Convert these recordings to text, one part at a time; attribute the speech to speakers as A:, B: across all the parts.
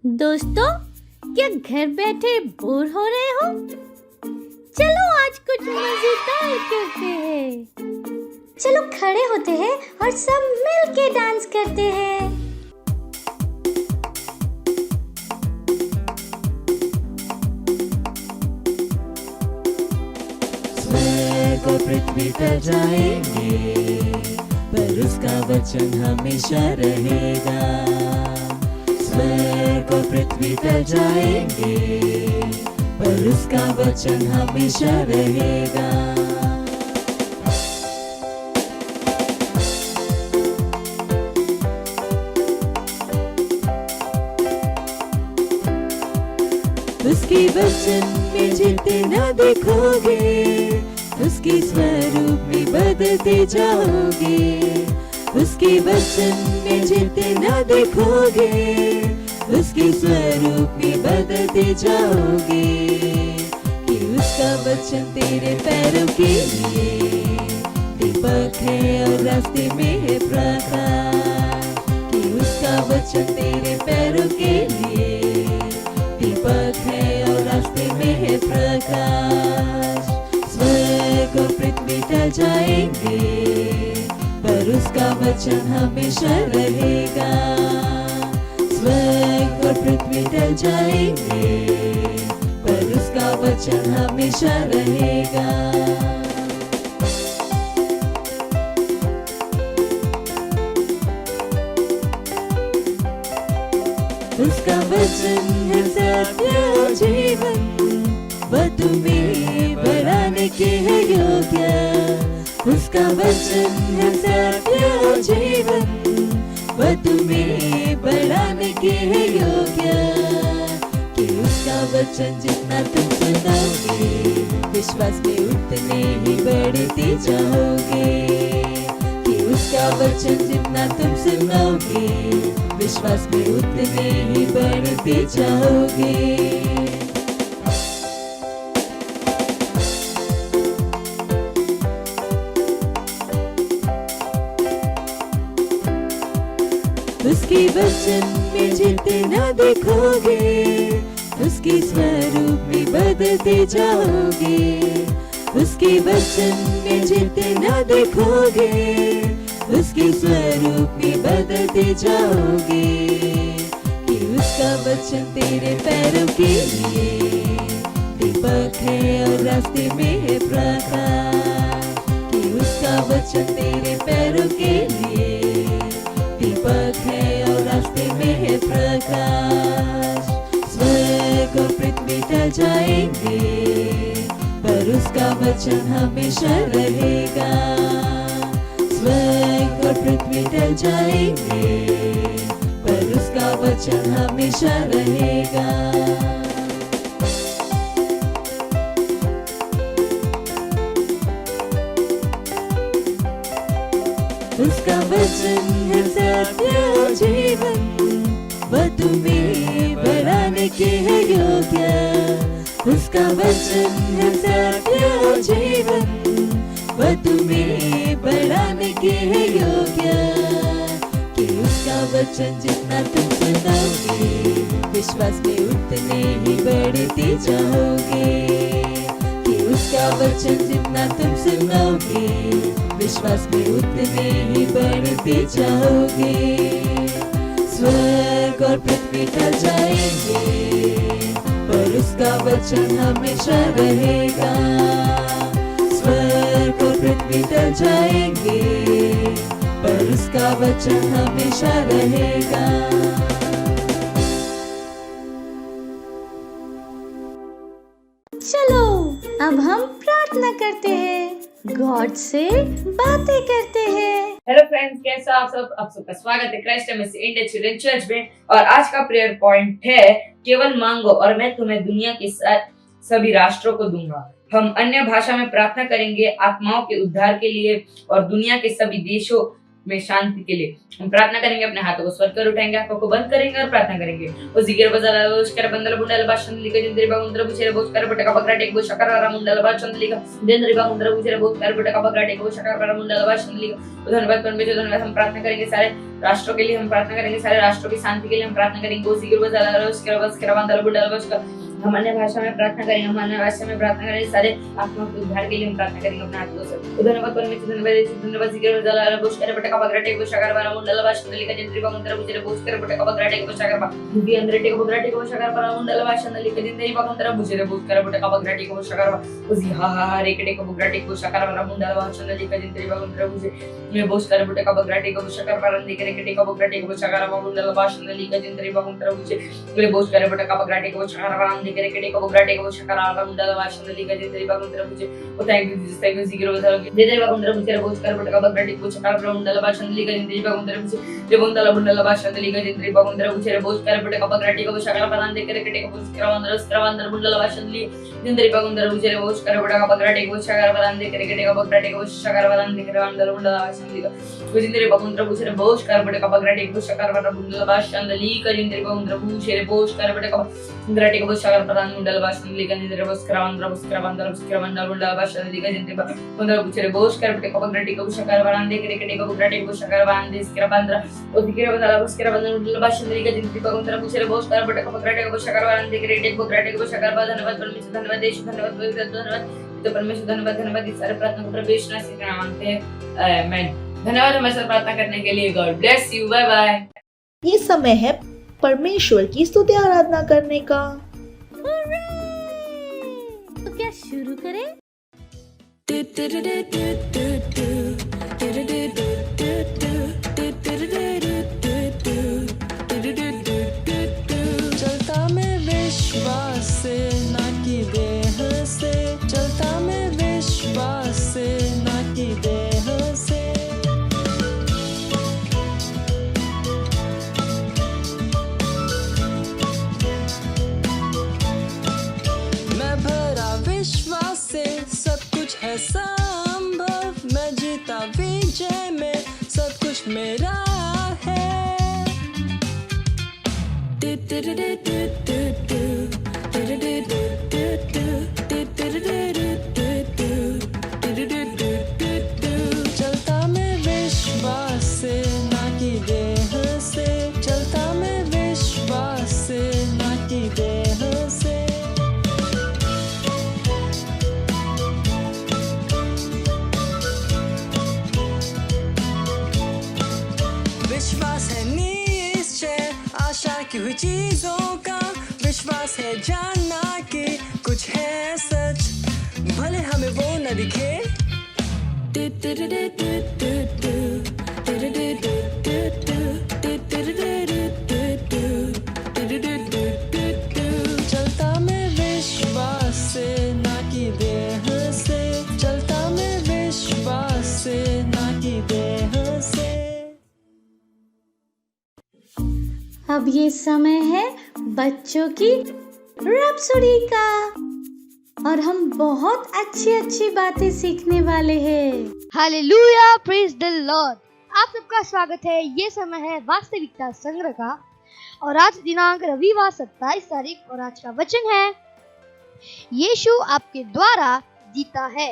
A: दोस्तों, क्या घर बैठे बोर हो रहे हो? चलो आज कुछ मजेदार करते हैं।
B: चलो खड़े होते हैं और सब मिल के डांस करते हैं।
C: स्वर्ग और पृथ्वी टल जाएंगे, पर उसका वचन हमेशा रहेगा। स्वर्ग और पृथ्वी टल जाएंगे, पर उसका वचन हमेशा रहेगा। उसके वचन में जितने ना देखोगे, उसके स्वरूप में बदलते जाओगे। उसके वचन में जितने ना देखोगे, उसके स्वरूप में बदलते जाओगे। कि उसका वचन तेरे पैरों के लिए दीपक है और रास्ते में है प्रकाश। कि उसका वचन तेरे पैरों के लिए दीपक है और रास्ते में है प्रकाश। स्वर्ग और पृथ्वी टल जाएंगे, पर उसका वचन हमेशा रहेगा। स्वर्ग और पृथ्वी टल जाएंगे, पर उसका वचन हमेशा रहेगा। उसका वचन है सत्य और जीवन, वह तुम्हें बढ़ाने के है योग्य। उसका वचन है सत्य और जीवन, वह तुम्हें बढ़ाने के है योग्य। कि उसका वचन जितना तुम सुनोगे, विश्वास में उतने ही बढ़ते जाओगे। कि उसका वचन जितना तुम सुनोगे, विश्वास में उतने ही बढ़ते जाओगे। उसके वचन में जितने ना देखोगे, उसके स्वरूप में बदलते जाओगे। उसके वचन में जितने ना देखोगे, उसके स्वरूप में बदलते जाओगे। कि उसका वचन तेरे पैरों के लिए दीपक है और रास्ते में है प्रकाश। कि उसका वचन तेरे पैरों के लिए दीपक है और रास्ते में है प्रकाश। स्वर्ग और पृथ्वी टल जाएंगे, पर उसका वचन हमेशा रहेगा। स्वर्ग और पृथ्वी टल जाएंगे, पर उसका वचन हमेशा रहेगा। उसका वचन है सत्य और जीवन, वह तुम्हें बढ़ाने के है योग्य। उसका वचन है सत्य और जीवन, वह तुम्हें बढ़ाने के है योग्य। कि उसका वचन जितना तुम सुनोगे, विश्वास में उतने ही बढ़ते जाओगे। कि उसका वचन जितना तुम सुनोगे, विश्वास में उतने ही बढ़ते जाओगे। स्वर्ग और पृथ्वी टल जाएंगे, पर उसका वचन हमेशा रहेगा। स्वर्ग और पृथ्वी टल जाएंगे, पर उसका वचन हमेशा रहेगा।
A: चलो अब हम प्रार्थना करते हैं, गॉड से बातें करते हैं।
D: हेलो फ्रेंड्स, कैसे आप सब? आप सबका स्वागत है Christ MSc India children church में। और आज का प्रेयर पॉइंट है, केवल मांगो और मैं तुम्हें दुनिया के सभी राष्ट्रों को दूंगा। हम अन्य भाषा में प्रार्थना करेंगे आत्माओं के उद्धार के लिए और दुनिया के सभी देशों में शांति के लिए। हम प्रार्थना करेंगे, अपने हाथों को स्वर्ग कर उठाएंगे, आंखों को बंद करेंगे और प्रार्थना करेंगे। ओ जिगर बजाला उस्कर बंदल बुंडल भाषण लिखा जिंदरी बागुंद्र बुचेरे बोस्कर बटका बकराटे को शकरारा मुंडल भाषण लिखा जिंदरी बागुंद्र बुचेरे बोस्कर बटका बकराटे को शकरारा मुंडल भाषण लिखा। धन्यवाद परमेश्वर, धन्यवाद। हम प्रार्थना करेंगे सारे राष्ट्रों के लिए, हम प्रार्थना करेंगे सारे राष्ट्रों की शांति के लिए, हम प्रार्थना करेंगे। ओ जिगर बजाला उस्कर बंदल बुंडल भाषण हम अन्य भाषा में प्रार्थना करेंगे, हम अन्य भाषा में प्रार्थना करेंगे, सारे आत्मा के उद्धार के लिए हम प्रार्थना करेंगे अपने हाथों से। धन्यवाद परमेश्वर, धन्यवाद जिगर बजाला बुस्कर बटका बकराटे को शकरारा मुंडल भाषण लिखा जिंदरी बागुंद्र बुचेरे बोस्कर बटका बकराटे को शकरारा दुबी अंदरेटे को बकराटे को शकरारा मुंडल भाषण लिखा जिंदरी बागुंद्र बुचेरे बोस्कर बटका बकराटे को शकरारा उसी हा रेकटे को बकराटे को शकरारा मुंडल भाषण लिखा जिंदरी बागुंद्र बुचेरे बोस्कर बटका बकराटे को शकरारा रेकटे को बकराटे को शकरारा मुंडल भाषण लिखा जिंदरी बागुंद्र बुचेरे बोस्कर बटका बकराटे को शकरारा रेकटे को बकराटे को शकरारा मुंडल भाषण लिखा जिंदरी बागुंद्र बुचेरे थैंक यू जिगर बजाला जिंदरी बागुंद्र बुचेरे बोस्कर बटका बकराटे को शकरारा मुंडल भाषण लिखा जिंदरी बागुंद्र बुचेरे बोंदला बुंडल भाषण लिखा जिंदरी बागुंद्र बुचेरे बोस्कर बटका बकराटे को शकरारा रेकटे को बुचेरे बुंडल भाषण लिखा जिंदरी बागुंद्र बुचेरे बोस्कर बटका बकराटे को शकरारा रेकटे को बकराटे को शकरारा रेकटे बुंडल भाषण लिखा जिंदरी बागुंद्र बुचेरे बोस्कर बटका बकराटे को शकरारा बुंडल भाषण लिखा जिंदरी बागुंद्र बुचेरे बोस्कर बटका बकराटे को शकरारा मुंडल भाषण लिखा जिंदरी बोस्कर बुंडल बुंडल भाषण लिखा जिंदरी बागुंद्र बुचेरे बोस्कर बटका बकराटे को शकरारा रेकटे को बकराटे को शकरारा जिंदरी बागुंद्र भाषण लिखा जिंदरी बागुंद्र बुचेरे बोस्कर बटका बकराटे को शकरारा रेकटे को बकराटे को शकरारा धन्यवाद परमेश्वर, धन्यवाद यीशु, धन्यवाद तो परमेश्वर, धन्यवाद। इस सारे प्रार्थना को प्रभु यीशु मसीह के नाम मांगते हैं, आमीन। धन्यवाद हमारे साथ प्रार्थना करने के लिए। God bless you, bye bye.
E: ये समय है परमेश्वर की स्तुति आराधना करने का।
A: तो क्या शुरू करें?
C: चलता मैं विश्वास से ना की देह से, चलता मैं विश्वास से ना की देह से। मैं भरा विश्वास से, सब कुछ है संभव, मैं जीता विजय में, सब कुछ मेरा है। चलता मैं विश्वास से ना की देह से, चलता मैं विश्वास से ना की देह से। विश्वास है निश्चय आशा की हुई चीजों का, विश्वास है जानना कि कुछ है सच, भले हमें वो न दिखे। चलता मैं विश्वास से ना की देह से, चलता मैं विश्वास से ना की देह से।
A: अब ये समय है बच्चों की रैप्सोडी का और हम बहुत अच्छी बातें सीखने वाले हैं।
F: Hallelujah, praise the Lord. आप सबका स्वागत है। ये समय है वास्तविकता संग्रह का और आज दिनांक रविवार 27 तारीख और आज का वचन है, यीशु आपके द्वारा जीता है।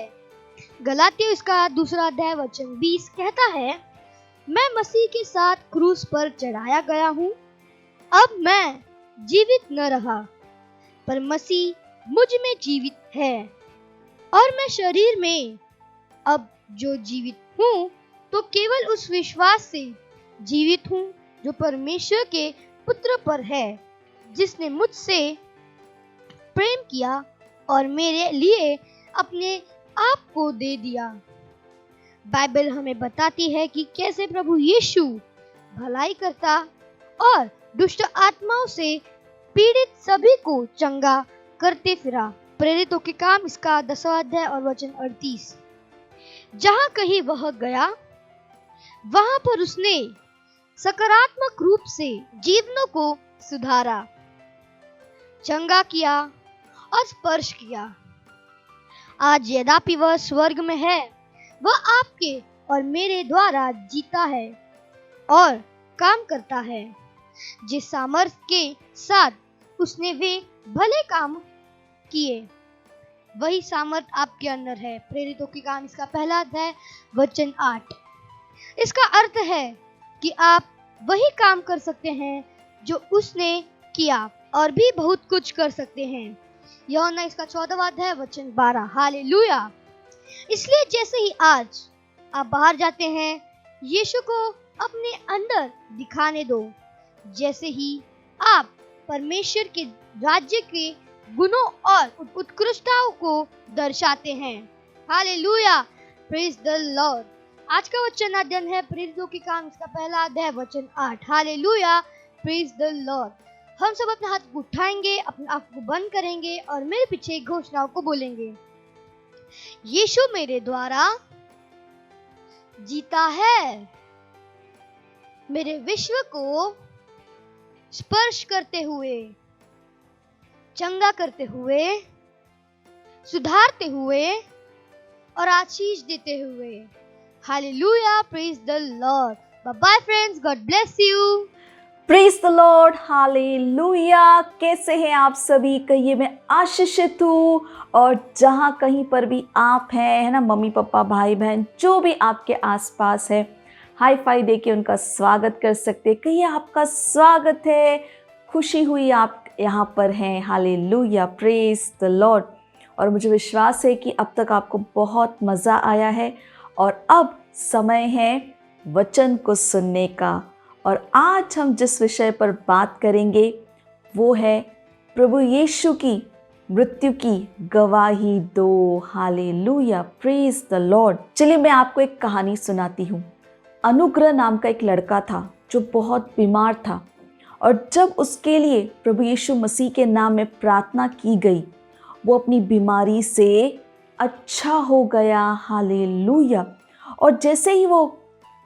F: गलातियों इसका 2 अध्याय वचन 20 कहता है, मैं मसीह के साथ क्रूस पर चढ़ाया गया हूँ। अब मैं जीवित न रहा पर मसीह मुझ में जीवित है और मैं शरीर में अब जो जीवित हूँ तो केवल उस विश्वास से जीवित हूँ जो परमेश्वर के पुत्र पर है, जिसने मुझसे प्रेम किया और मेरे लिए अपने आप को दे दिया। बाइबल हमें बताती है कि कैसे प्रभु यीशु भलाई करता और दुष्ट आत्माओं से पीड़ित सभी को चंगा करते फिरा। प्रेरितों के काम इसका 10वां अध्याय और वचन 38। जहां कहीं वह गया वहां पर उसने सकारात्मक रूप से जीवनों को सुधारा, चंगा किया और स्पर्श किया। आज यद्यपि वह स्वर्ग में है, वह आपके और मेरे द्वारा जीता है और काम करता है। जिस सामर्थ्य के साथ उसने वे भले काम किए, वही सामर्थ आपके अंदर है। प्रेरितों की काम इसका पहला अध्याय वचन 8। इसका अर्थ है कि आप वही काम कर सकते हैं जो उसने किया और भी बहुत कुछ कर सकते हैं। यूहन्ना इसका 14वां अध्याय वचन 12। हालेलुया। इसलिए जैसे ही आज आप बाहर जाते हैं, यीशु को अपने अंदर दिखाने दो। जैसे ही आप परमेश्वर के राज्य के गुणों और उत्कृष्टताओं को दर्शाते हैं। Hallelujah, praise the Lord. आज का वचन अध्ययन है प्रेरितों के काम इसका पहला अध्याय वचन 8। Hallelujah, praise the Lord. हम सब अपने हाथ को उठाएंगे, अपने आंख को बंद करेंगे और मेरे पीछे घोषणाओं को बोलेंगे। यीशु मेरे द्वारा जीता है। मेरे विश्व को स्पर्श करते हुए, चंगा करते हुए, सुधारते हुए और आशीष देते हुए। Hallelujah, praise the Lord. Bye bye friends, God bless you.
G: Praise the Lord, hallelujah. कैसे हैं आप सभी? कहिए मैं आशीषित हूँ। और जहाँ कहीं पर भी आप हैं, है ना, मम्मी पापा भाई बहन जो भी आपके आसपास है, हाई फाई दे के उनका स्वागत कर सकते। कहिए आपका स्वागत है, खुशी हुई आप यहाँ पर हैं। Hallelujah, praise the Lord. और मुझे विश्वास है कि अब तक आपको बहुत मज़ा आया है और अब समय है वचन को सुनने का। और आज हम जिस विषय पर बात करेंगे वो है प्रभु यीशु की मृत्यु की गवाही दो। Hallelujah, praise the Lord. चलिए मैं आपको एक कहानी सुनाती हूँ। अनुग्रह नाम का एक लड़का था जो बहुत बीमार था, और जब उसके लिए प्रभु यीशु मसीह के नाम में प्रार्थना की गई, वो अपनी बीमारी से अच्छा हो गया। हालेलुया। और जैसे ही वो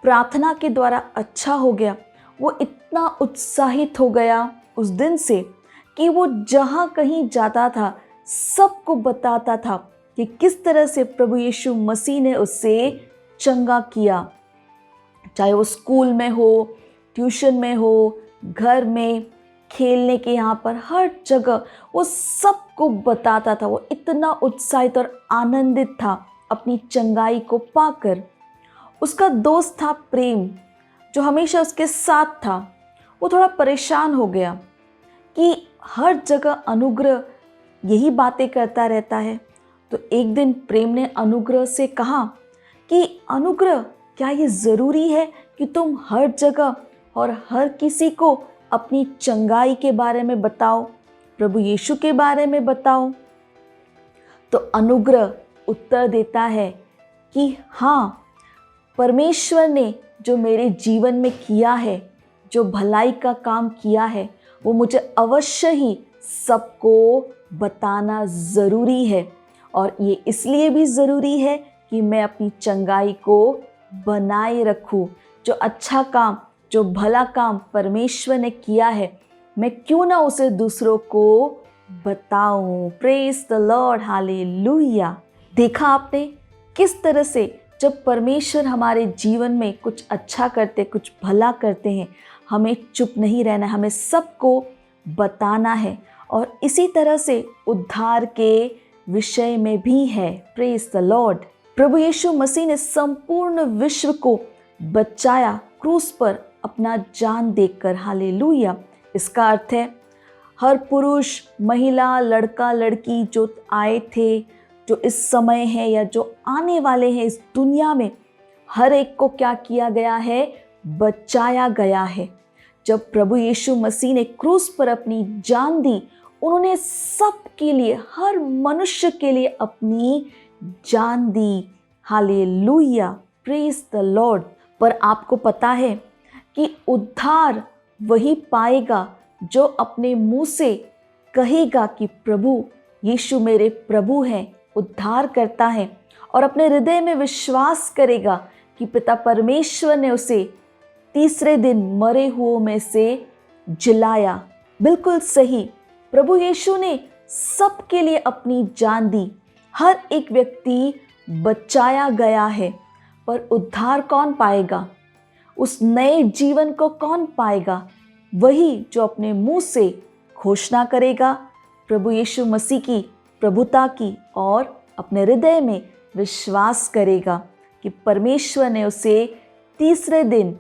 G: प्रार्थना के द्वारा अच्छा हो गया, वो इतना उत्साहित हो गया उस दिन से कि वो जहाँ कहीं जाता था सबको बताता था कि किस तरह से प्रभु यीशु मसीह ने उससे चंगा किया। चाहे वो स्कूल में हो, ट्यूशन में हो, घर में, खेलने के यहाँ पर, हर जगह वो सबको बताता था। वो इतना उत्साहित और आनंदित था अपनी चंगाई को पाकर। उसका दोस्त था प्रेम, जो हमेशा उसके साथ था। वो थोड़ा परेशान हो गया कि हर जगह अनुग्रह यही बातें करता रहता है। तो एक दिन प्रेम ने अनुग्रह से कहा कि अनुग्रह, क्या ये ज़रूरी है कि तुम हर जगह और हर किसी को अपनी चंगाई के बारे में बताओ, प्रभु यीशु के बारे में बताओ? तो अनुग्रह उत्तर देता है कि हाँ, परमेश्वर ने जो मेरे जीवन में किया है, जो भलाई का काम किया है, वो मुझे अवश्य ही सबको बताना ज़रूरी है। और ये इसलिए भी ज़रूरी है कि मैं अपनी चंगाई को बनाए रखूं। जो अच्छा काम, जो भला काम परमेश्वर ने किया है, मैं क्यों ना उसे दूसरों को बताऊं। Praise the Lord, hallelujah. देखा आपने किस तरह से जब परमेश्वर हमारे जीवन में कुछ अच्छा करते, कुछ भला करते हैं, हमें चुप नहीं रहना, हमें सबको बताना है। और इसी तरह से उद्धार के विषय में भी है। Praise the Lord. प्रभु यीशु मसीह ने संपूर्ण विश्व को बचाया क्रूस पर अपना जान देकर। हालेलुया। इसका अर्थ है हर पुरुष, महिला, लड़का, लड़की जो आए थे, जो इस समय है या जो आने वाले हैं इस दुनिया में, हर एक को क्या किया गया है? बचाया गया है। जब प्रभु यीशु मसीह ने क्रूस पर अपनी जान दी, उन्होंने सब के लिए, हर मनुष्य के लिए अपनी जान दी। Hallelujah, praise the Lord. पर आपको पता है कि उद्धार वही पाएगा जो अपने मुंह से कहेगा कि प्रभु यीशु मेरे प्रभु हैं, उद्धार करता है, और अपने हृदय में विश्वास करेगा कि पिता परमेश्वर ने उसे तीसरे दिन मरे हुओं में से जिलाया। बिल्कुल सही, प्रभु यीशु ने सबके लिए अपनी जान दी। हर एक व्यक्ति बचाया गया है, पर उद्धार कौन पाएगा? उस नए जीवन को कौन पाएगा? वही जो अपने मुंह से घोषणा करेगा प्रभु यीशु मसीह की प्रभुता की और अपने हृदय में विश्वास करेगा कि परमेश्वर ने उसे तीसरे दिन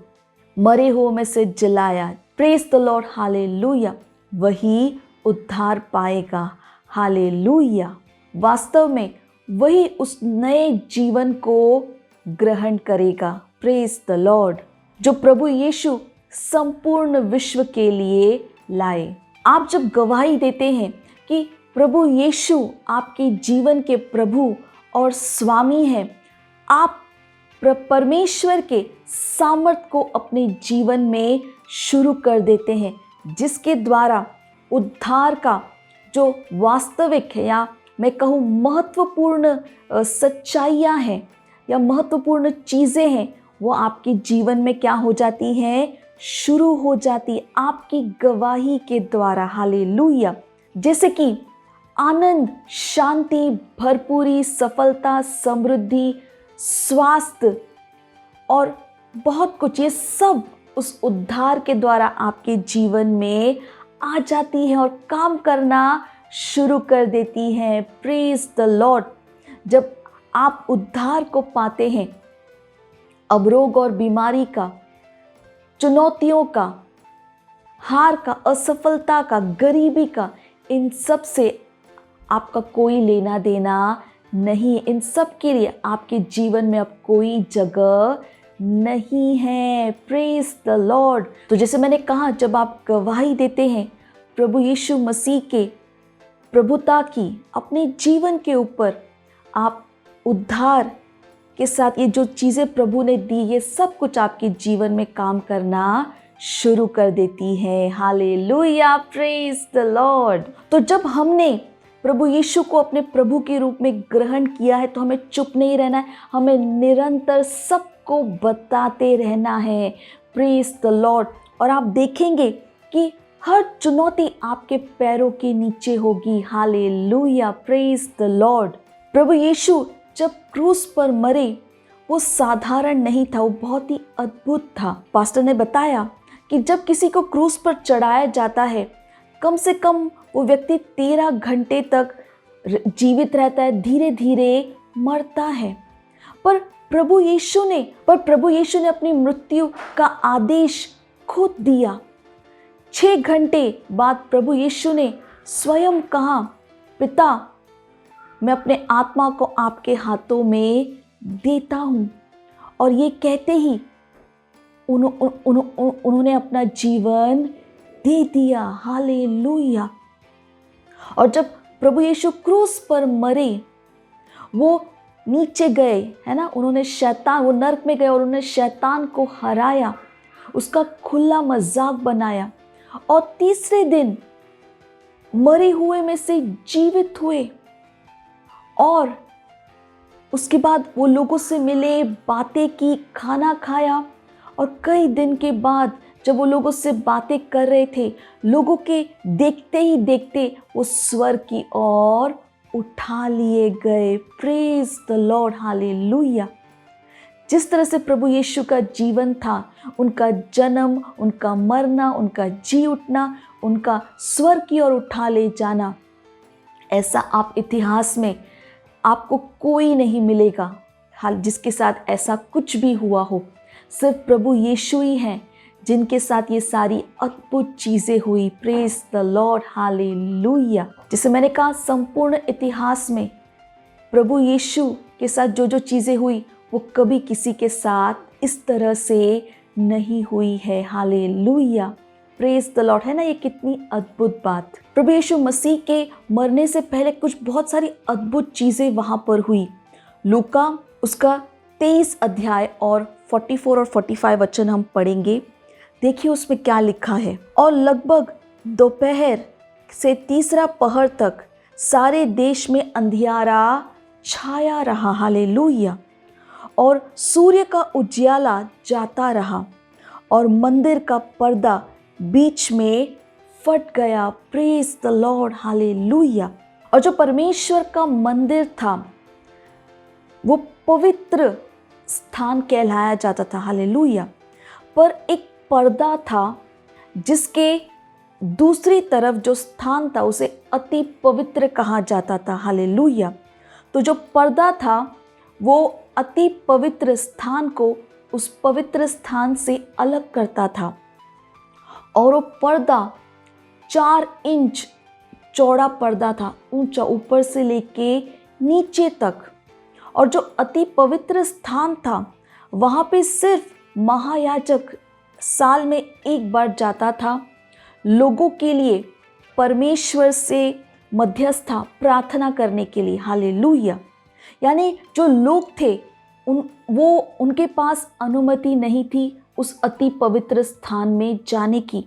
G: मरे हुए में से जिलाया। Praise the Lord, hallelujah. वही उद्धार पाएगा, हालेलुया। वास्तव में वही उस नए जीवन को ग्रहण करेगा। प्रेज द लॉर्ड, जो प्रभु यीशु संपूर्ण विश्व के लिए लाए। आप जब गवाही देते हैं कि प्रभु यीशु आपके जीवन के प्रभु और स्वामी हैं, आप परमेश्वर के सामर्थ को अपने जीवन में शुरू कर देते हैं, जिसके द्वारा उद्धार का जो वास्तविक है या मैं कहूँ महत्वपूर्ण सच्चाइयाँ हैं या महत्वपूर्ण चीज़ें हैं, वो आपके जीवन में क्या हो जाती हैं? शुरू हो जाती आपकी गवाही के द्वारा। हालेलुया। जैसे कि आनंद, शांति, भरपूरी, सफलता, समृद्धि, स्वास्थ्य और बहुत कुछ, ये सब उस उद्धार के द्वारा आपके जीवन में आ जाती है और काम करना शुरू कर देती हैं। Praise the Lord. जब आप उद्धार को पाते हैं, अब रोग और बीमारी का, चुनौतियों का, हार का, असफलता का, गरीबी का, इन सब से आपका कोई लेना देना नहीं। इन सब के लिए आपके जीवन में अब कोई जगह नहीं है। Praise the Lord. तो जैसे मैंने कहा, जब आप गवाही देते हैं प्रभु यीशु मसीह के प्रभुता की अपने जीवन के ऊपर, आप उद्धार के साथ ये जो चीज़ें प्रभु ने दी, ये सब कुछ आपके जीवन में काम करना शुरू कर देती है। Hallelujah, praise the Lord. तो जब हमने प्रभु यीशु को अपने प्रभु के रूप में ग्रहण किया है, तो हमें चुप नहीं रहना है, हमें निरंतर सबको बताते रहना है। Praise the Lord. और आप देखेंगे कि हर चुनौती आपके पैरों के नीचे होगी। Hallelujah, praise the Lord. प्रभु यीशु जब क्रूस पर मरे, वो साधारण नहीं था, वो बहुत ही अद्भुत था। पास्टर ने बताया कि जब किसी को क्रूस पर चढ़ाया जाता है, कम से कम वो व्यक्ति 13 घंटे तक जीवित रहता है, धीरे धीरे मरता है। पर प्रभु यीशु ने अपनी मृत्यु का आदेश खुद दिया। 6 घंटे बाद प्रभु यीशु ने स्वयं कहा, पिता, मैं अपने आत्मा को आपके हाथों में देता हूँ। और ये कहते ही उन्होंने अपना जीवन दे दिया। हालेलुया। और जब प्रभु यीशु क्रूस पर मरे, वो नीचे गए, है ना, वो नरक में गए और उन्होंने शैतान को हराया, उसका खुला मजाक बनाया और तीसरे दिन मरे हुए में से जीवित हुए। और उसके बाद वो लोगों से मिले, बातें की, खाना खाया। और कई दिन के बाद जब वो लोगों से बातें कर रहे थे, लोगों के देखते ही देखते वो स्वर्ग की ओर उठा लिए गए। Praise the Lord, hallelujah. जिस तरह से प्रभु यीशु का जीवन था, उनका जन्म, उनका मरना, उनका जी उठना, उनका स्वर्ग की ओर उठा ले जाना, ऐसा आप इतिहास में आपको कोई नहीं मिलेगा जिसके साथ ऐसा कुछ भी हुआ हो। सिर्फ प्रभु यीशु ही हैं जिनके साथ ये सारी अद्भुत चीज़ें हुई। Praise the Lord, hallelujah. जैसे मैंने कहा, संपूर्ण इतिहास में प्रभु यीशु के साथ जो जो चीज़ें हुई, वो कभी किसी के साथ इस तरह से नहीं हुई है। Hallelujah, praise the Lord. है ना, ये कितनी अद्भुत बात। प्रभु यीशु मसीह के मरने से पहले कुछ बहुत सारी अद्भुत चीज़ें वहाँ पर हुई। लूका उसका 23 अध्याय और 44 और 45 वचन हम पढ़ेंगे। देखिए उसमें क्या लिखा है। और लगभग दोपहर से तीसरा पहर तक सारे देश में अंधियारा छाया रहा। हालेलुया। और सूर्य का उजियाला जाता रहा और मंदिर का पर्दा बीच में फट गया। Praise the Lord, hallelujah. और जो परमेश्वर का मंदिर था, वो पवित्र स्थान कहलाया जाता था। हालेलुया। पर एक पर्दा था जिसके दूसरी तरफ जो स्थान था उसे अति पवित्र कहा जाता था। हालेलुया। तो जो पर्दा था वो अति पवित्र स्थान को उस पवित्र स्थान से अलग करता था, और वो पर्दा 4 इंच चौड़ा पर्दा था, ऊंचा, ऊपर से लेके नीचे तक। और जो अति पवित्र स्थान था वहाँ पे सिर्फ महायाजक साल में एक बार जाता था, लोगों के लिए परमेश्वर से मध्यस्था प्रार्थना करने के लिए। हालेलुया। यानी जो लोग थे उनके पास अनुमति नहीं थी उस अति पवित्र स्थान में जाने की।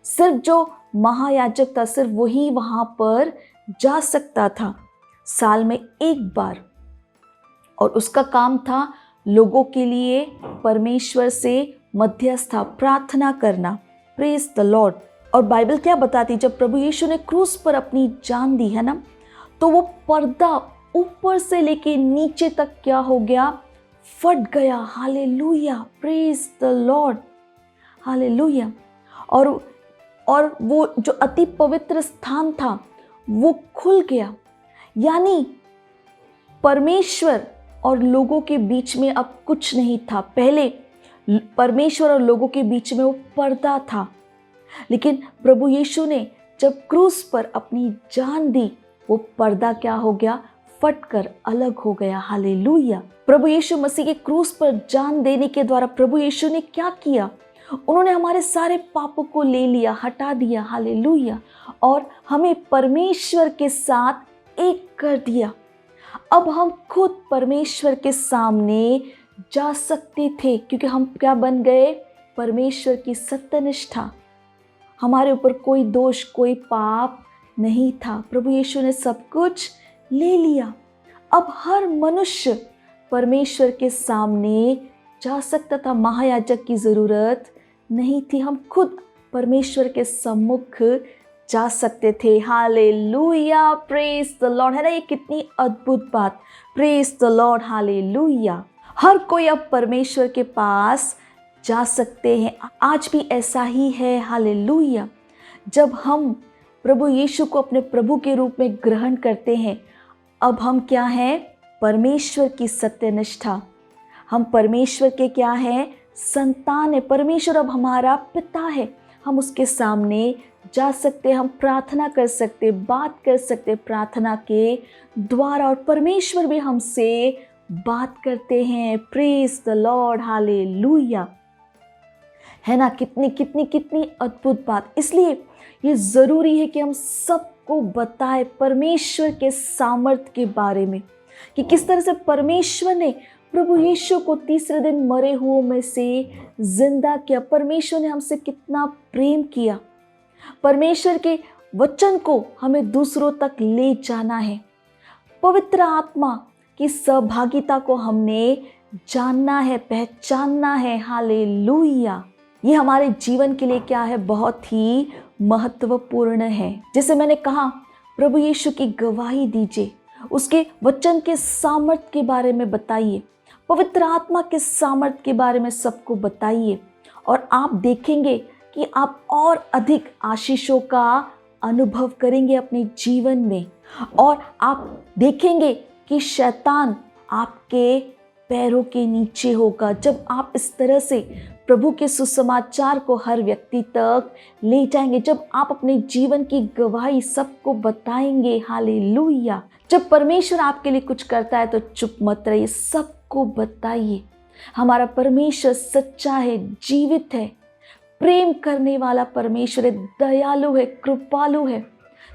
G: सिर्फ जो महायाजक था सिर्फ वही वहाँ पर जा सकता था साल में एक बार, और उसका काम था लोगों के लिए परमेश्वर से मध्यस्था प्रार्थना करना। Praise the Lord. और बाइबल क्या बताती, जब प्रभु यीशु ने क्रूस पर अपनी जान दी है ना, तो वो पर्दा ऊपर से लेके नीचे तक क्या हो गया, फट गया। Hallelujah. Praise the Lord. Hallelujah. और वो जो अति पवित्र स्थान था वो खुल गया। यानी परमेश्वर और लोगों के बीच में अब कुछ नहीं था। पहले परमेश्वर और लोगों के बीच में वो पर्दा था, लेकिन प्रभु यीशु ने जब क्रूस पर अपनी जान दी वो पर्दा क्या हो गया, फटकर अलग हो गया। हालेलुया। प्रभु यीशु मसीह के क्रूस पर जान देने के द्वारा प्रभु यीशु ने क्या किया, उन्होंने हमारे सारे पापों को ले लिया, हटा दिया। हालेलुया। और हमें परमेश्वर के साथ एक कर दिया। अब हम खुद परमेश्वर के सामने जा सकते थे, क्योंकि हम क्या बन गए, परमेश्वर की सत्यनिष्ठा। हमारे ऊपर कोई दोष, कोई पाप नहीं था। प्रभु यीशु ने सब कुछ ले लिया। अब हर मनुष्य परमेश्वर के सामने जा सकता था, महायाजक की ज़रूरत नहीं थी। हम खुद परमेश्वर के सम्मुख जा सकते थे। हालेलुया। Praise the Lord. है ना, ये कितनी अद्भुत बात। Praise the Lord. हालेलुया। हर कोई अब परमेश्वर के पास जा सकते हैं। आज भी ऐसा ही है। हालेलुया। जब हम प्रभु यीशु को अपने प्रभु के रूप में ग्रहण करते हैं, अब हम क्या हैं, परमेश्वर की सत्यनिष्ठा। हम परमेश्वर के क्या हैं, संतान है। परमेश्वर अब हमारा पिता है। हम उसके सामने जा सकते हैं, हम प्रार्थना कर सकते, बात कर सकते प्रार्थना के द्वारा, और परमेश्वर भी हमसे बात करते हैं। Praise the Lord. हालेलुया। है ना, कितनी कितनी कितनी अद्भुत बात। इसलिए ये ज़रूरी है कि हम सबको बताएं परमेश्वर के सामर्थ्य के बारे में, कि किस तरह से परमेश्वर ने प्रभु यीशु को तीसरे दिन मरे हुओं में से जिंदा किया। परमेश्वर ने हमसे कितना प्रेम किया। परमेश्वर के वचन को हमें दूसरों तक ले जाना है। पवित्र आत्मा की सहभागिता को हमने जानना है, पहचानना है। हालेलुया। ये हमारे जीवन के लिए क्या है, बहुत ही महत्वपूर्ण है। जैसे मैंने कहा, प्रभु यीशु की गवाही दीजिए, उसके वचन के सामर्थ्य के बारे में बताइए, पवित्र आत्मा के सामर्थ्य के बारे में सबको बताइए, और आप देखेंगे कि आप और अधिक आशीषों का अनुभव करेंगे अपने जीवन में, और आप देखेंगे कि शैतान आपके पैरों के नीचे होगा। जब आप इस तरह से प्रभु के सुसमाचार को हर व्यक्ति तक ले जाएंगे, जब आप अपने जीवन की गवाही सबको बताएंगे। हालेलुया। जब परमेश्वर आपके लिए कुछ करता है तो चुप मत रहिए, सबको बताइए। हमारा परमेश्वर सच्चा है, जीवित है, प्रेम करने वाला परमेश्वर है, दयालु है, कृपालु है,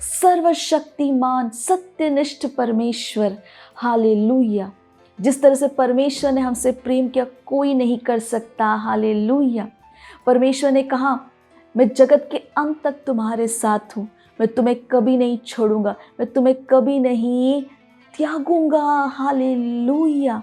G: सर्वशक्तिमान, सत्यनिष्ठ परमेश्वर। हालेलुया। जिस तरह से परमेश्वर ने हमसे प्रेम किया कोई नहीं कर सकता। हालेलुया। परमेश्वर ने कहा, मैं जगत के अंत तक तुम्हारे साथ हूँ, मैं तुम्हें कभी नहीं छोड़ूंगा, मैं तुम्हें कभी नहीं त्यागूंगा। हालेलुया।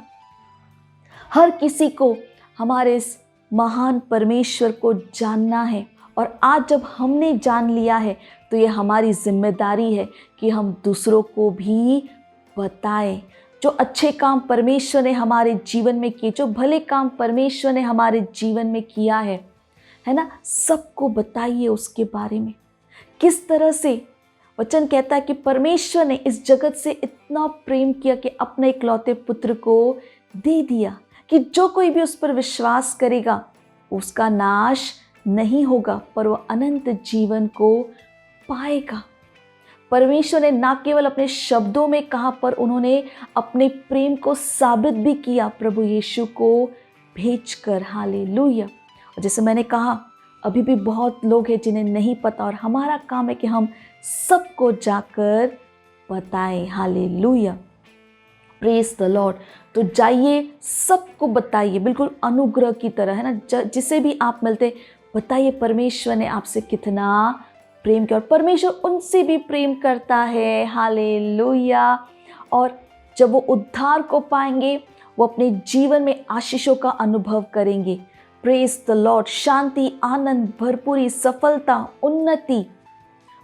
G: हर किसी को हमारे इस महान परमेश्वर को जानना है, और आज जब हमने जान लिया है तो ये हमारी जिम्मेदारी है कि हम दूसरों को भी बताएं, जो अच्छे काम परमेश्वर ने हमारे जीवन में किए, जो भले काम परमेश्वर ने हमारे जीवन में किया है ना, सबको बताइए उसके बारे में। किस तरह से वचन कहता है कि परमेश्वर ने इस जगत से इतना प्रेम किया कि अपने इकलौते पुत्र को दे दिया कि जो कोई भी उस पर विश्वास करेगा उसका नाश नहीं होगा पर वो अनंत जीवन को पाएगा। परमेश्वर ने ना केवल अपने शब्दों में कहा पर उन्होंने अपने प्रेम को साबित भी किया प्रभु यीशु को भेजकर। हालेलुया। और जैसे मैंने कहा, अभी भी बहुत लोग हैं जिन्हें नहीं पता और हमारा काम है कि हम सबको जाकर बताएं। Hallelujah, praise the Lord. तो जाइए, सबको बताइए, बिल्कुल अनुग्रह की तरह, है ना। जिसे भी आप मिलते बताइए परमेश्वर ने आपसे कितना प्रेम किया और परमेश्वर उनसे भी प्रेम करता है। हालेलुया। और जब वो उद्धार को पाएंगे वो अपने जीवन में आशीषों का अनुभव करेंगे। Praise the Lord. शांति, आनंद, भरपूरी, सफलता, उन्नति,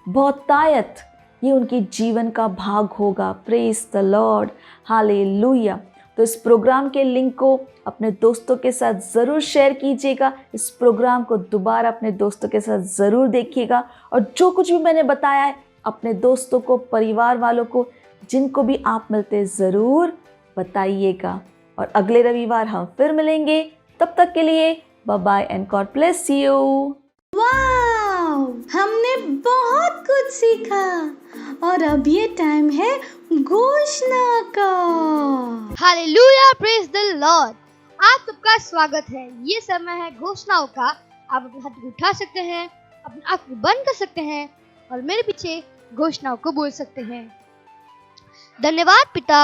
G: बहुतायत, ये उनके जीवन का भाग होगा। Praise the Lord. हालेलुया। तो इस प्रोग्राम के लिंक को अपने दोस्तों के साथ ज़रूर शेयर कीजिएगा। इस प्रोग्राम को दोबारा अपने दोस्तों के साथ ज़रूर देखिएगा और जो कुछ भी मैंने बताया है अपने दोस्तों को, परिवार वालों को, जिनको भी आप मिलते ज़रूर बताइएगा। और अगले रविवार हम फिर मिलेंगे। तब तक के लिए bye bye and God bless you.
A: Wow, हमने बहुत कुछ सीखा और अब ये टाइम है घोषणा का।
F: Hallelujah, praise the Lord. आप सबका स्वागत है। ये समय है घोषणाओं का। आप अपने हाथ को उठा सकते हैं, अपनी आंख को बंद कर सकते हैं और मेरे पीछे घोषणाओं को बोल सकते हैं। धन्यवाद पिता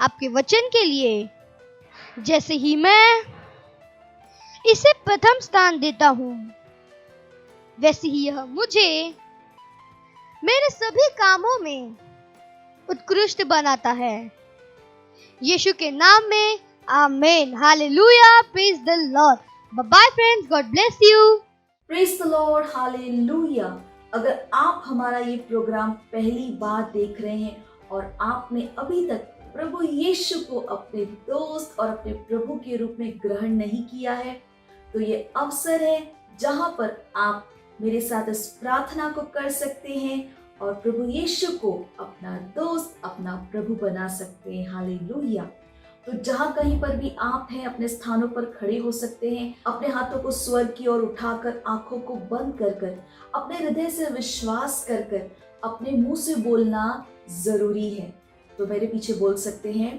F: आपके वचन के लिए। जैसे ही मैं इसे प्रथम स्थान देता हूँ वैसे ही यह मुझे मेरे सभी कामों में उत्कृष्ट बनाता है। यीशु के नाम में आमीन। Hallelujah, praise the Lord. Bye bye friends, God bless you.
G: Praise the Lord. Hallelujah. अगर आप हमारा ये प्रोग्राम पहली बार देख रहे हैं और आपने अभी तक प्रभु यीशु को अपने दोस्त और अपने प्रभु के रूप में ग्रहण नहीं किया है तो ये अवसर है जहां पर आप मेरे साथ इस प्रार्थना को कर सकते हैं और प्रभु यीशु को अपना दोस्त, अपना प्रभु बना सकते हैं। हालेलुया। तो जहां कहीं पर भी आप हैं अपने स्थानों पर खड़े हो सकते हैं, अपने हाथों को स्वर्ग की ओर उठाकर, आंखों को बंद कर कर, अपने हृदय से विश्वास कर कर अपने मुंह से बोलना जरूरी है। तो मेरे पीछे बोल सकते हैं,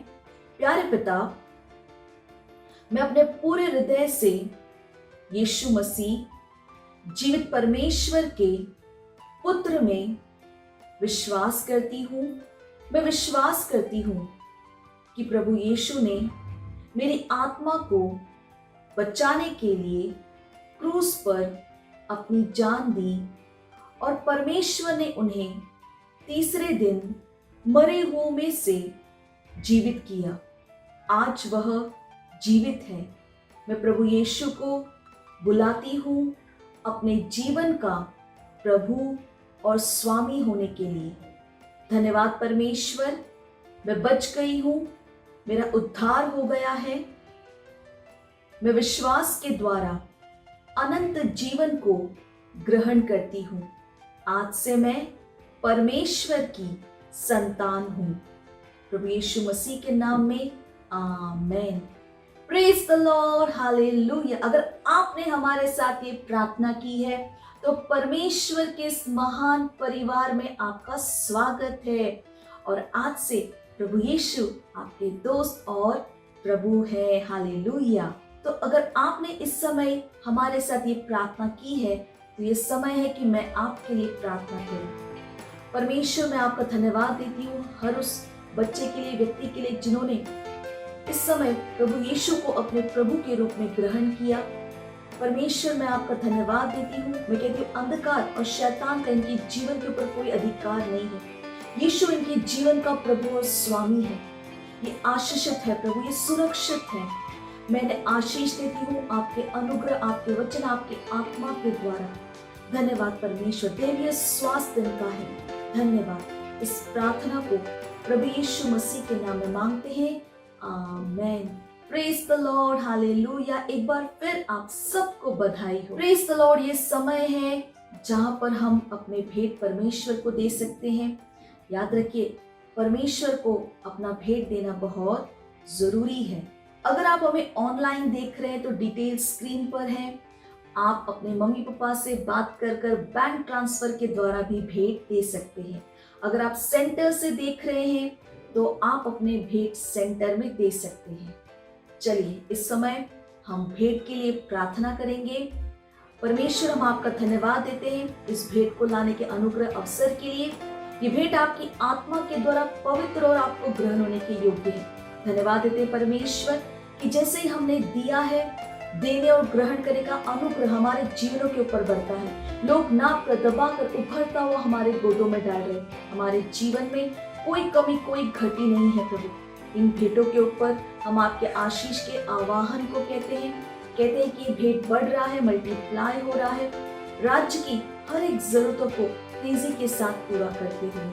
G: प्यारे पिता, मैं अपने पूरे हृदय से यीशु मसीह जीवित परमेश्वर के पुत्र में विश्वास करती हूँ। मैं विश्वास करती हूँ कि प्रभु यीशु ने मेरी आत्मा को बचाने के लिए क्रूस पर अपनी जान दी और परमेश्वर ने उन्हें तीसरे दिन मरे हुओं में से जीवित किया। आज वह जीवित है। मैं प्रभु यीशु को बुलाती हूँ अपने जीवन का प्रभु और स्वामी होने के लिए। धन्यवाद परमेश्वर, मैं बच गई हूँ, मेरा उद्धार हो गया है। मैं विश्वास के द्वारा अनंत जीवन को ग्रहण करती हूँ। आज से मैं परमेश्वर की संतान हूँ। प्रभु यीशु मसीह के नाम में आमीन। Praise the Lord. हालेलुया। अगर आपने हमारे साथ ये प्रार्थना की है तो परमेश्वर के इस महान परिवार में आपका स्वागत है और आज से प्रभु यीशु आपके दोस्त और प्रभु है। हालेलुया। तो अगर आपने इस समय हमारे साथ ये प्रार्थना की है तो ये समय है कि मैं आपके लिए प्रार्थना करूं। परमेश्वर, मैं आपका धन्यवाद देती हूँ हर उस बच्चे के लिए, व्यक्ति के लिए जिन्होंने इस समय प्रभु यीशु को अपने प्रभु के रूप में ग्रहण किया। परमेश्वर, मैं आपका धन्यवाद देती हूँ। मैं कहती हूँ अंधकार और शैतान का इनके जीवन के ऊपर कोई अधिकार नहीं है। यीशु इनके जीवन का प्रभु और स्वामी है। ये आशीषित है प्रभु, ये सुरक्षित है। मैंने आशीष देती हूँ आपके अनुग्रह, आपके वचन, आपके आत्मा के द्वारा। धन्यवाद परमेश्वर, देवीय स्वास्थ्य इनका है। धन्यवाद। इस प्रार्थना को प्रभु यीशु मसीह के नाम में मांगते हैं, amen. Praise the Lord, hallelujah. एक बार फिर आप सबको बधाई हो। Praise the Lord. ये समय है जहाँ पर हम अपने भेंट परमेश्वर को दे सकते हैं। याद रखिए, परमेश्वर को अपना भेंट देना बहुत जरूरी है। अगर आप हमें ऑनलाइन देख रहे हैं तो डिटेल स्क्रीन पर है। आप अपने मम्मी पापा से बात कर बैंक ट्रांसफर के द्वारा भी भेंट दे सकते हैं। अगर आप सेंटर से देख रहे हैं तो आप अपने भेंट सेंटर में दे सकते हैं। चलिए इस समय हम भेंट के लिए प्रार्थना करेंगे। परमेश्वर, हम आपका धन्यवाद देते हैं इस भेंट को लाने के अनुग्रह अवसर के लिए। ये भेंट आपकी आत्मा के द्वारा पवित्र और आपको ग्रहण होने के योग्य है। धन्यवाद देते हैं परमेश्वर कि जैसे ही हमने दिया है, देने और ग्रहण करने का अनुग्रह हमारे जीवनों के ऊपर बढ़ता है। लोग नाप कर, दबा कर, उभरता हुआ हमारे गोदों में डाल रहे हैं। हमारे जीवन में कोई कमी, कोई घटी नहीं है प्रभु। इन भेंटों के ऊपर हम आपके आशीष के आवाहन को कहते हैं कि ये भेंट बढ़ रहा है, मल्टीप्लाई हो रहा है, राज्य की हर एक जरूरतों को तेजी के साथ पूरा करते हुए।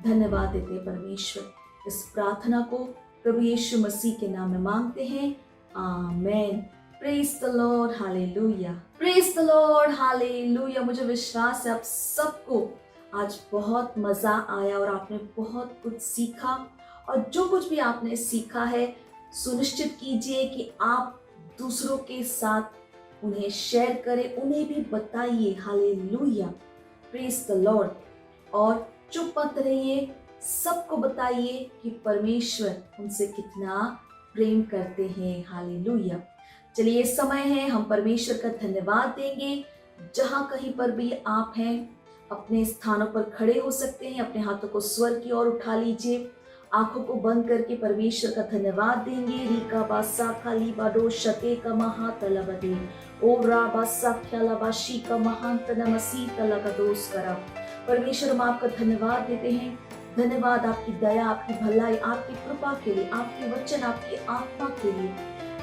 G: धन्यवाद देते हैं परमेश्वर। इस प्रार्थना को प्रभु यीशु मसीह के नाम में मांगते हैं, amen. Praise the Lord, hallelujah. Praise the Lord, hallelujah. मुझे विश्वास है आप सबको आज बहुत मजा आया और आपने बहुत कुछ सीखा। और जो कुछ भी आपने सीखा है, सुनिश्चित कीजिए कि आप दूसरों के साथ उन्हें शेयर करें, उन्हें भी बताइए। Hallelujah, praise the Lord. और चुप मत रहिए, सबको बताइए कि परमेश्वर उनसे कितना प्रेम करते हैं। हालेलुया। चलिए इस समय है हम परमेश्वर का धन्यवाद देंगे। जहां कहीं पर भी आप हैं, अपने स्थानों पर खड़े हो सकते हैं। अपने हाथों को स्वर की ओर उठा लीजिए। आंखों को बंद करके परमेश्वर का धन्यवाद देंगे। रीका बासा खाली बाडो शते का महातलबदे ओ राबासा ख्यालाबाशी का महांत नमसी तलगदोस करा। परमेश्वर, हम आपका धन्यवाद देते हैं। धन्यवाद आपकी दया, आपकी भलाई, आपकी कृपा के लिए, आपके वचन, आपकी आत्मा के लिए।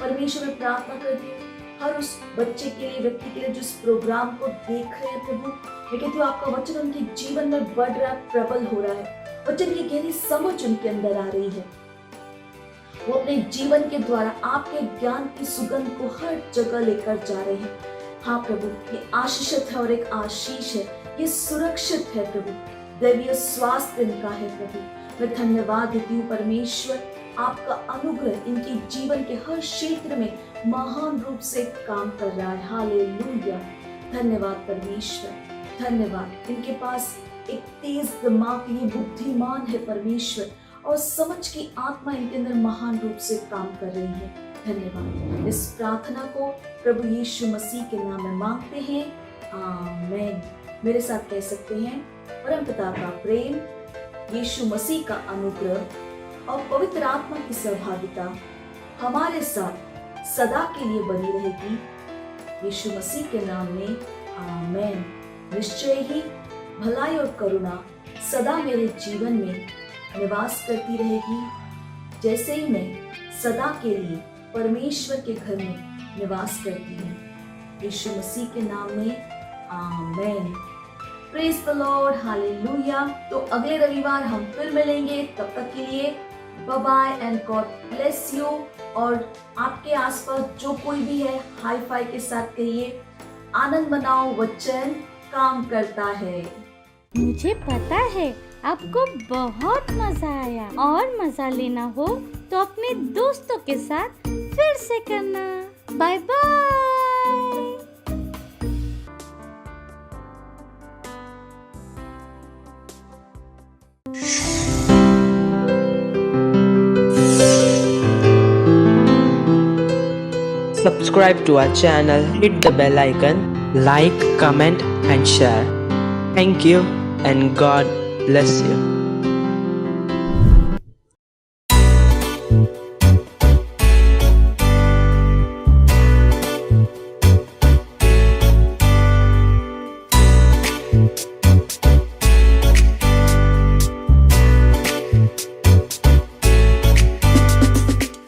G: परमेश्वर, मैं प्रार्थना करती हूँ हर उस बच्चे के लिए, व्यक्ति के लिए जो इस प्रोग्राम को देख रहे हैं प्रभु। मैं कहती हूँ आपका वचन उनके जीवन में बढ़ रहा है, प्रबल हो रहा है। वचन की गहरी समझ उनके अंदर आ रही है। वो अपने जीवन के द्वारा आपके ज्ञान की सुगंध को हर जगह लेकर जा रहे हैं। हाँ प्रभु, ये आशीषित है और एक आशीष है, ये सुरक्षित है प्रभु। दैवीय स्वास्थ्य इनका है प्रभु। मैं धन्यवाद देती हूँ परमेश्वर, आपका अनुग्रह इनके जीवन के हर क्षेत्र में महान रूप से काम कर रहा है। हालेलुया। धन्यवाद परमेश्वर, धन्यवाद। इनके पास एक तेज दिमाग, ये बुद्धिमान है परमेश्वर, और समझ की आत्मा इनके अंदर महान रूप से काम कर रही है। धन्यवाद। इस प्रार्थना को प्रभु यीशु मसीह के नाम में मांगते हैं, आमेन। मेरे साथ कह सकते हैं, परम पिता का प्रेम, यीशु मसीह का अनुग्रह और पवित्र आत्मा की सहभागिता हमारे साथ सदा के लिए बनी रहेगी। यीशु मसीह के नाम में, आमेन। निश्चय ही भलाई और करुणा सदा मेरे जीवन में निवास करती रहेगी, जैसे ही मैं सदा के लिए परमेश्वर के घर में निवास करती हूँ। यीशु मसीह के नाम में, amen. Praise the Lord, hallelujah. तो अगले रविवार हम फिर मिलेंगे। तब तक के लिए bye bye and God bless you. और आपके आसपास जो कोई भी है, हाई फाई के साथ कहिए, आनंद मनाओ, वचन काम करता है।
A: मुझे पता है आपको बहुत मजा आया, और मजा लेना हो तो अपने दोस्तों के साथ फिर से करना। Bye bye.
H: Subscribe to our channel, hit the bell icon, like, comment and share. Thank you and God bless you.